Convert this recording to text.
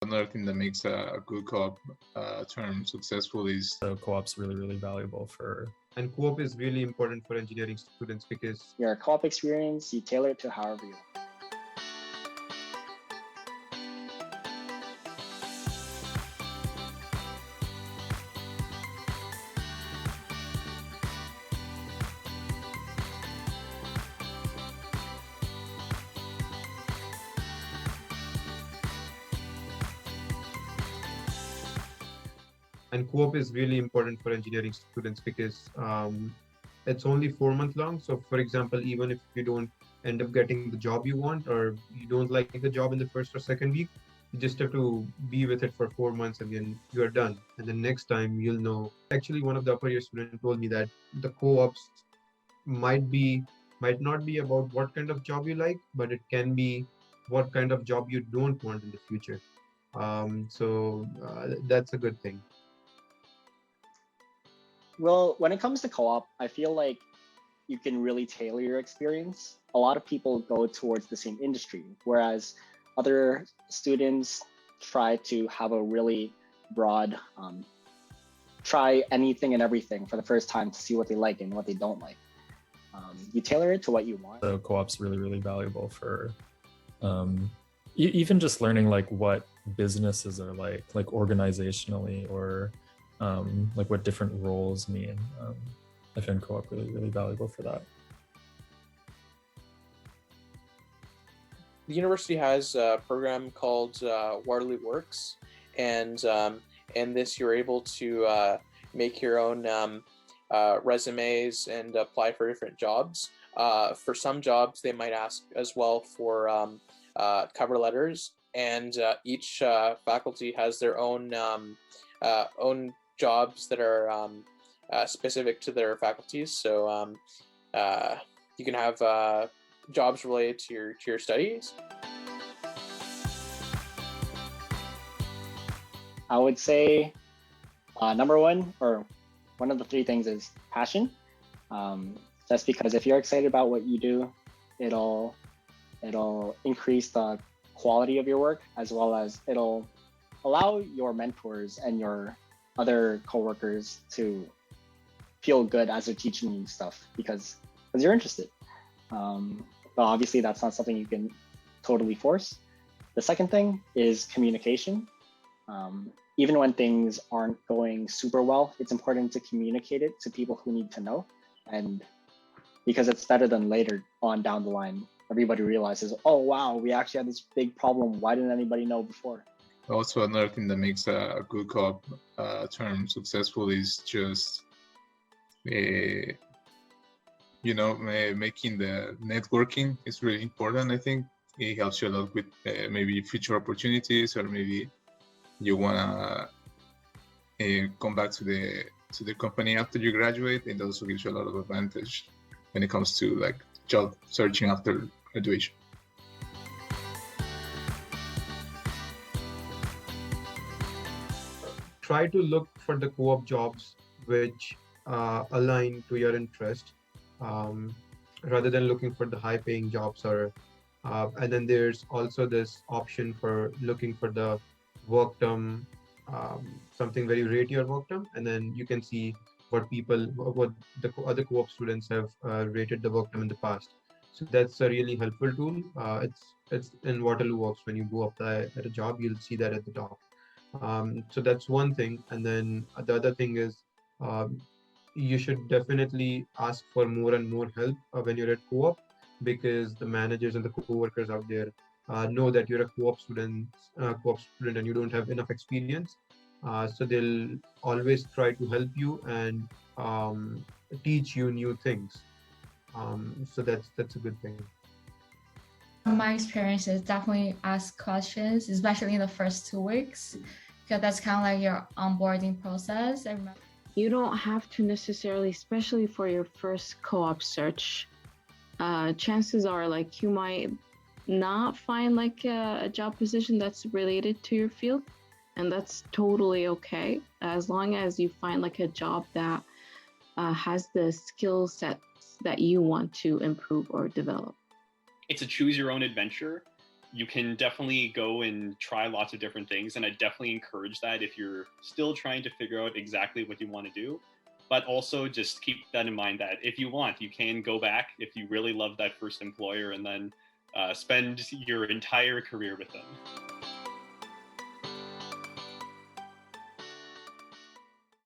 Another thing that makes a good co-op term successful is co-op's really valuable for. And co-op is really important for engineering students because your co-op experience, you tailor it to however you want. And co-op is really important for engineering students because it's only 4 months long. So for example, even if you don't end up getting the job you want, or you don't like the job in the first or second week, you just have to be with it for 4 months and then you're done. And then next time you'll know. Actually, one of the upper year students told me that the co-ops might not be about what kind of job you like, but it can be what kind of job you don't want in the future. So that's a good thing. Well, when it comes to co-op, I feel like you can really tailor your experience. A lot of people go towards the same industry, whereas other students try to have a really broad, try anything and everything for the first time to see what they like and what they don't like. You tailor it to what you want. So co-op's really valuable for even just learning like what businesses are like organizationally, or like what different roles mean. I find co-op really valuable for that. The university has a program called Waterloo Works, and in this you're able to make your own resumes and apply for different jobs. For some jobs, they might ask as well for cover letters, and each faculty has their own jobs that are specific to their faculties. So you can have jobs related to your studies. I would say number one, or one of the three things, is passion. That's because if you're excited about what you do, it'll increase the quality of your work, as well as it'll allow your mentors and your other coworkers to feel good as they're teaching you stuff because you're interested. But obviously that's not something you can totally force. The second thing is communication. Even when things aren't going super well, it's important to communicate it to people who need to know. And because it's better than later on down the line, everybody realizes, oh wow, we actually had this big problem. Why didn't anybody know before? Also, another thing that makes a good co-op term successful is just making the networking is really important. I think it helps you a lot with maybe future opportunities, or maybe you wanna come back to the company after you graduate. It also gives you a lot of advantage when it comes to like job searching after graduation. Try to look for the co-op jobs which align to your interest, rather than looking for the high-paying jobs. And then there's also this option for looking for the work term, something very rate your work term, and then you can see what the other co-op students have rated the work term in the past. So that's a really helpful tool. It's in Waterloo Works. When you go apply at a job, you'll see that at the top. So that's one thing. And then the other thing is you should definitely ask for more and more help when you're at co-op, because the managers and the co-workers out there know that you're a co-op student and you don't have enough experience. So they'll always try to help you and teach you new things. So that's a good thing. My experience is definitely ask questions, especially in the first 2 weeks, because that's kind of like your onboarding process. You don't have to necessarily, especially for your first co-op search, chances are like you might not find like a job position that's related to your field, and that's totally okay, as long as you find like a job that has the skill sets that you want to improve or develop. It's a choose your own adventure. you can definitely go and try lots of different things. And I definitely encourage that if you're still trying to figure out exactly what you want to do. But also just keep that in mind that if you want, you can go back if you really love that first employer and then spend your entire career with them.